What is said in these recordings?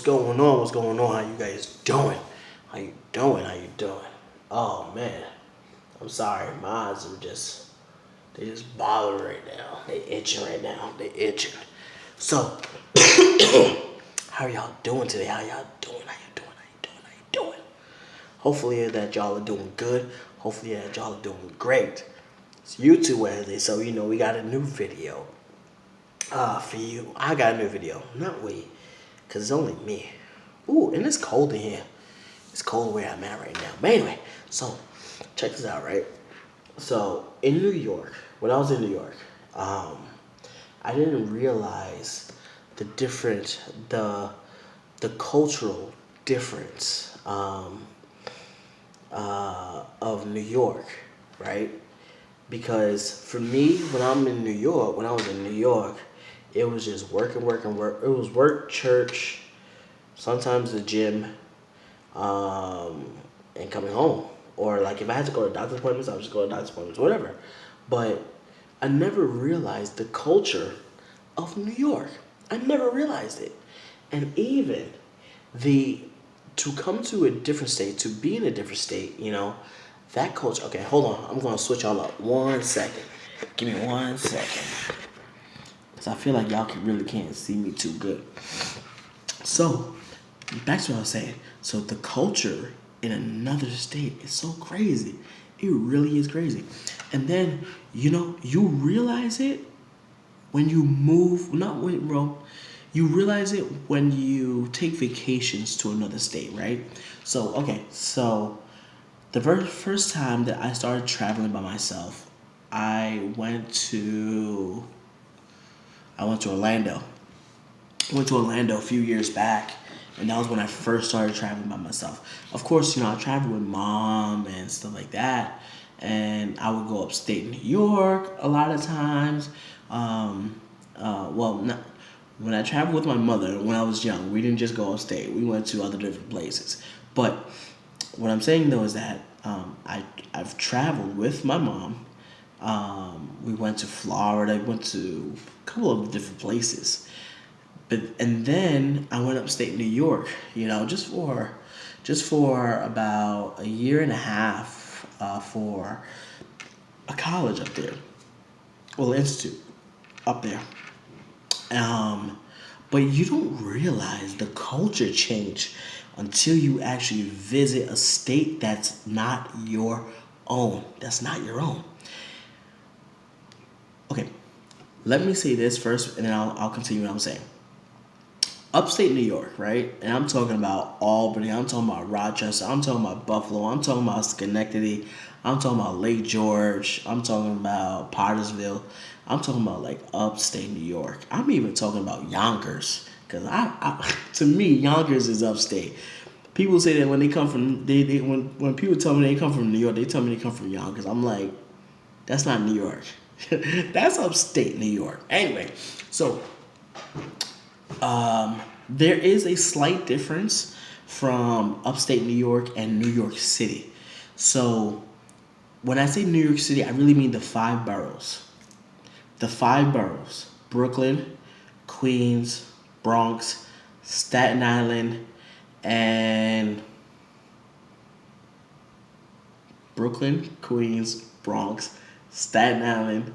going on? What's going on? How you guys doing? How you doing? How you doing? Oh man, I'm sorry. My eyes are they just bothering right now. They itching right now. They itching. So, how y'all doing today? How y'all doing? How you doing? How you doing? How you doing? Hopefully that y'all are doing good. Hopefully that y'all are doing great. It's YouTube Wednesday, so we got a new video for you. I got a new video, not we, cause it's only me. Ooh, and it's cold in here. It's cold where I'm at right now. But anyway, so check this out, right? So in New York, when I was in New York, I didn't realize the different the cultural difference of New York, right? Because for me, when I was in New York, it was just work and work and work. It was work, church, sometimes the gym, um, and coming home. Or like if I had to go to doctor's appointments, I would just go to doctor's appointments, whatever. But I never realized the culture of New York. I never realized it. And even the to come to a different state, to be in a different state, that culture. Okay, hold on. I'm gonna switch y'all up 1 second. Give me 1 second, cause I feel like y'all really can't see me too good. So back to what I was saying. So the culture in another state is so crazy. It really is crazy. And then you realize it when you move. Not when, bro. You realize it when you take vacations to another state, right? So okay, so the very first time that I started traveling by myself, I went to I went to Orlando. I went to Orlando a few years back, and that was when I first started traveling by myself. Of course, I traveled with mom and stuff like that, and I would go upstate New York a lot of times. Well, not, when I traveled with my mother when I was young, we didn't just go upstate. We went to other different places. But what I'm saying though is that I've traveled with my mom. We went to Florida. We went to a couple of different places. And then I went upstate New York, just for about a year and a half for a college up there, well, institute up there. But you don't realize the culture change until you actually visit a state that's not your own. That's not your own. Okay, let me say this first, and then I'll continue what I'm saying. Upstate New York, right? And I'm talking about Albany, I'm talking about Rochester, I'm talking about Buffalo, I'm talking about Schenectady, I'm talking about Lake George, I'm talking about Pottersville, I'm talking about like upstate New York. I'm even talking about Yonkers, because to me, Yonkers is upstate. People say that when they come from when people tell me they come from New York, they tell me they come from Yonkers. I'm like, that's not New York. That's upstate New York. Anyway, so there is a slight difference from upstate New York and New York City. So when I say New York City, I really mean the five boroughs. The five boroughs: Brooklyn, Queens, Bronx, Staten Island, and Brooklyn, Queens, Bronx, Staten Island,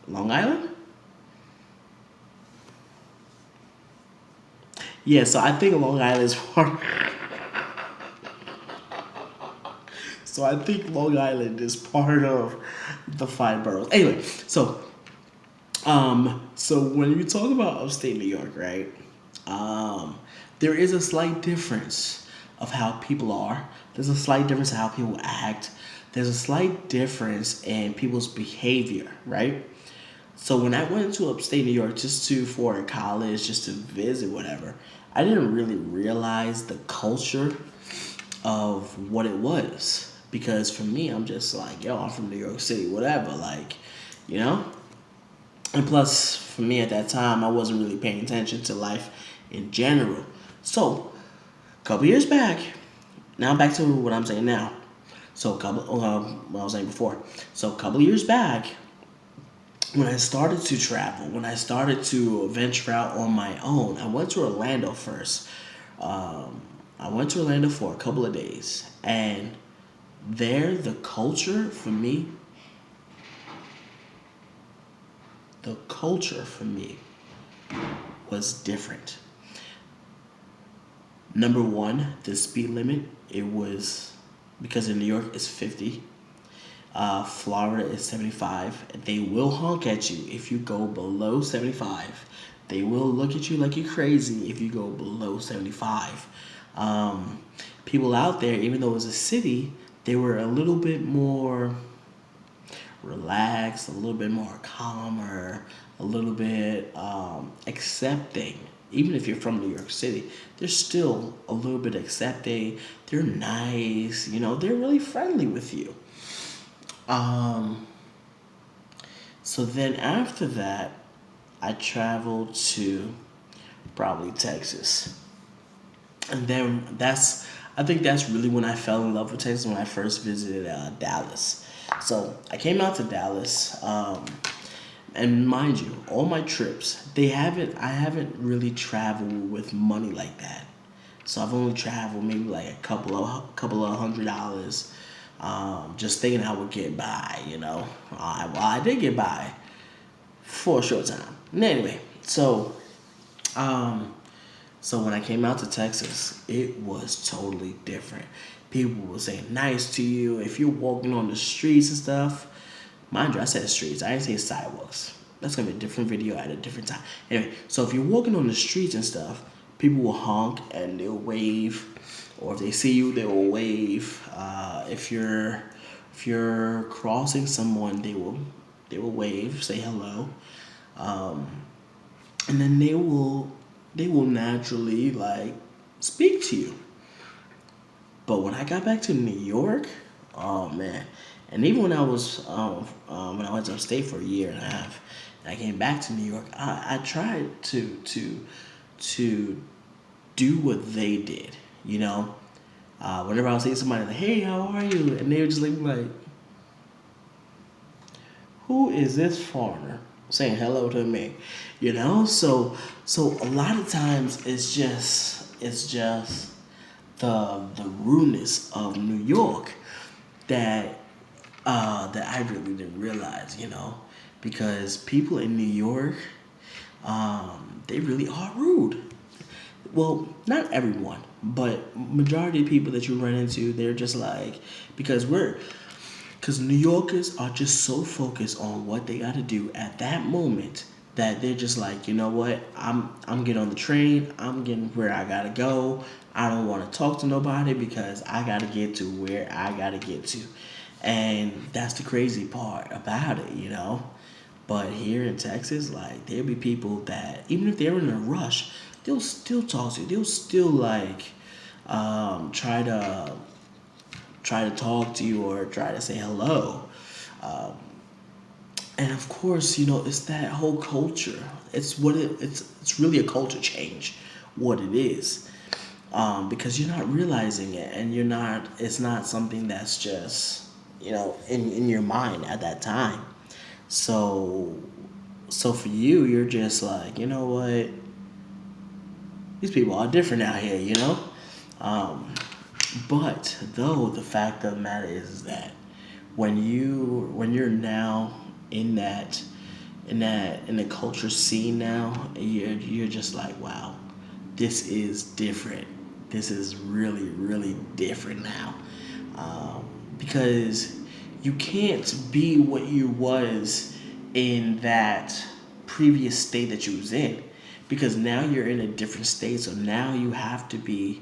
Long Island? Yeah, so I think Long Island is part. So I think Long Island is part of the five boroughs. Anyway, so when you talk about upstate New York, right? There is a slight difference of how people are. There's a slight difference in how people act. There's a slight difference in people's behavior, right? So when I went to upstate New York for college, just to visit, whatever, I didn't really realize the culture of what it was. Because for me, I'm just like, yo, I'm from New York City, whatever, you know? And plus, for me at that time, I wasn't really paying attention to life in general. So, a couple years back, now back to what I'm saying now. So, what I was saying before. So, a couple years back, when I started to travel, when I started to venture out on my own, I went to Orlando first. Um, I went to Orlando for a couple of days, and there, the culture for me was different. Number one, the speed limit. It was because in New York it's 50. Florida is 75. They will honk at you if you go below 75. They will look at you like you're crazy if you go below 75. Um, People out there, even though it was a city, they were a little bit more relaxed, a little bit more calmer, a little bit accepting. Even if you're from New York City, they're still a little bit accepting. They're nice, they're really friendly with you. Um, so then after that, I traveled to probably Texas. And then I think that's really when I fell in love with Texas, when I first visited Dallas. So I came out to Dallas, and mind you, all my trips, I haven't really traveled with money like that. So I've only traveled maybe like a couple of $100, just thinking I would get by, I did get by for a short time. And anyway, um, so when I came out to Texas, it was totally different. People were saying nice to you. If you're walking on the streets and stuff, mind you, I said streets. I didn't say sidewalks. That's gonna be a different video at a different time. Anyway, so if you're walking on the streets and stuff, people will honk and they'll wave, or if they see you, they will wave. If you're crossing someone, they will wave, say hello, um, and then they will naturally like speak to you. But when I got back to New York, oh man! And even when I went upstate for a year and a half, and I came back to New York, I tried to do what they did. Whenever I was seeing somebody like, "Hey, how are you?" and they would just like, "Who is this foreigner saying hello to me?" So a lot of times it's just the rudeness of New York that that I really didn't realize, because people in New York, they really are rude. Well, not everyone, but majority of people that you run into, they're just like, because New Yorkers are just so focused on what they got to do at that moment that they're just like, you know what, I'm getting on the train, I'm getting where I gotta go. I don't want to talk to nobody because I gotta get to where I gotta get to, and that's the crazy part about it. But here in Texas, like there'll be people that even if they're in a rush, they'll still talk to you. They'll still like try to talk to you or try to say hello. Um, and of course, it's that whole culture. It's really a culture change, what it is, because you're not realizing it, and you're not. It's not something that's just in your mind at that time. So so for you, you're just like, you know what? These people are different out here, Um, but though the fact of the matter is that when you're now in that in the culture scene now, you're just like, wow, this is different. This is really really different now, um, because you can't be what you was in that previous state that you was in, because now you're in a different state, so now you have to be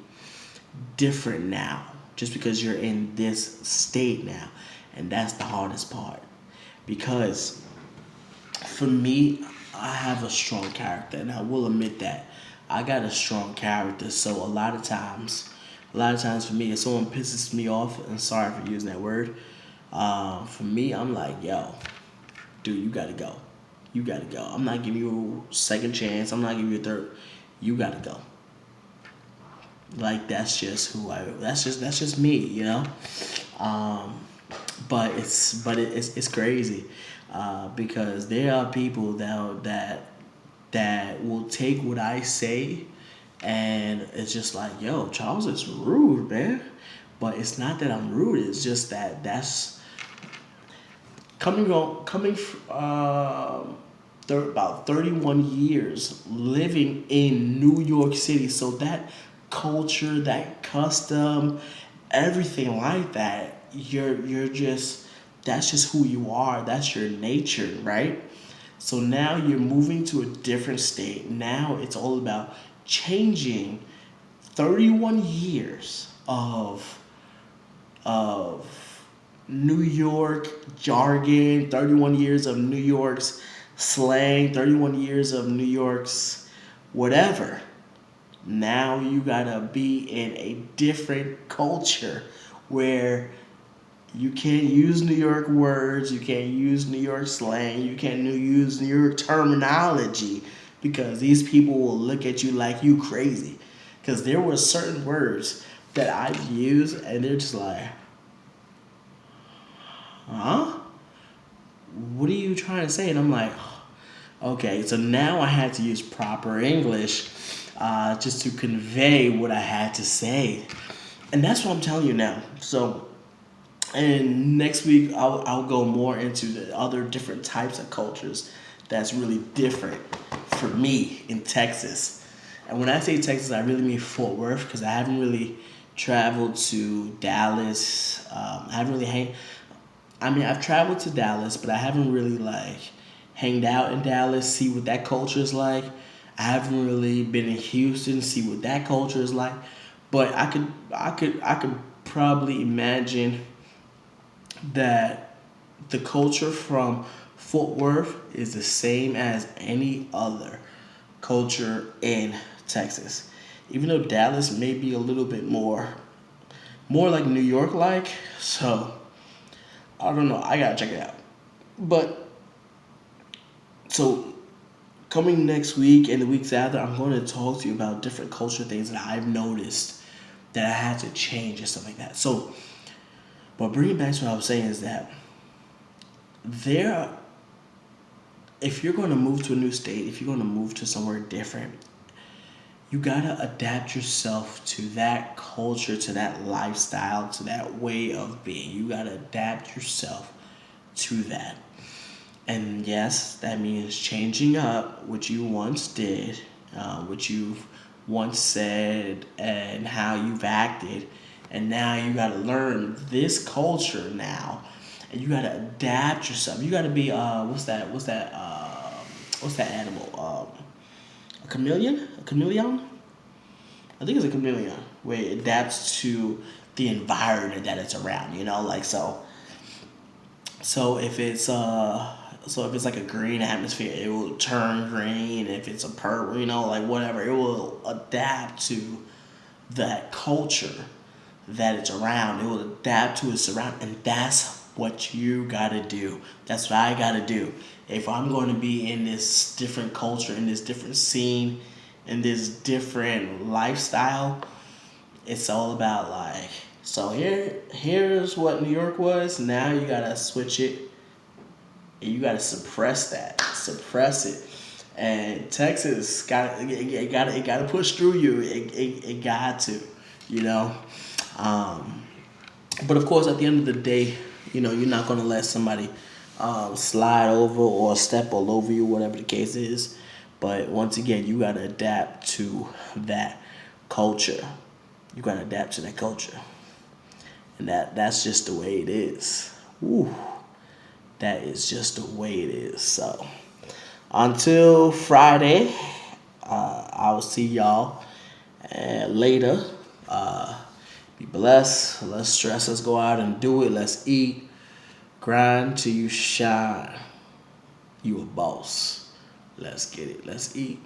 different now just because you're in this state now. And that's the hardest part, because for me, I have a strong character, and I will admit that I got a strong character. So a lot of times for me, if someone pisses me off, and sorry for using that word, for me, I'm like, yo, dude, you gotta go. You gotta go. I'm not giving you a second chance. I'm not giving you a third. You gotta go. Like that's just me. Um, but it's crazy, because there are people that will take what I say, and it's just like, yo, Charles is rude, man. But it's not that I'm rude. It's just that that's about 31 years living in New York City. So that culture, that custom, everything like that, you're just that's just who you are. That's your nature, right? So now you're moving to a different state. Now it's all about changing 31 years of New York jargon, 31 years of New York's slang, 31 years of New York's whatever. Now you gotta be in a different culture where you can't use New York words, you can't use New York slang, you can't use New York terminology because these people will look at you like you crazy. Because there were certain words that I've used and they're just like, huh? What are you trying to say? And I'm like, okay, so now I had to use proper English just to convey what I had to say. And that's what I'm telling you now. So, and next week I'll go more into the other different types of cultures that's really different for me in Texas. And when I say Texas, I really mean Fort Worth because I haven't really traveled to Dallas. I haven't really I mean, I've traveled to Dallas, but I haven't really like hanged out in Dallas, see what that culture is like. I haven't really been in Houston, see what that culture is like. But I could probably imagine that the culture from Fort Worth is the same as any other culture in Texas. Even though Dallas may be a little bit more like New York like. So I don't know. I gotta check it out. But so coming next week and the weeks after, I'm going to talk to you about different culture things that I've noticed that I had to change and stuff like that. So, but bringing back to what I was saying is that there, if you're going to move to a new state, if you're going to move to somewhere different, you gotta adapt yourself to that culture, to that lifestyle, to that way of being. You gotta adapt yourself to that. And yes, that means changing up what you once did, what you've once said, and how you've acted. And now you gotta learn this culture now, and you gotta adapt yourself. You gotta be what's that animal? A chameleon? A chameleon? I think it's a chameleon where it adapts to the environment that it's around. You know, like so. So if it's like a green atmosphere, it will turn green. If it's a purple, you know, like whatever, it will adapt to that culture that it's around. It will adapt to its surroundings, and that's what you gotta do. That's what I gotta do. If I'm going to be in this different culture, in this different scene, in this different lifestyle, it's all about like, so here's what New York was. Now you gotta switch it. And you gotta suppress it. And Texas got to push through you. It got to, you know. But of course, at the end of the day, you know, you're not gonna let somebody slide over or step all over you, whatever the case is. But once again, you gotta adapt to that culture. You gotta adapt to that culture, and that's just the way it is. Woo. That is just the way it is. So until Friday, I will see y'all later. Be blessed. Let's stress. Let's go out and do it. Let's eat. Grind till you shine. You a boss. Let's get it. Let's eat.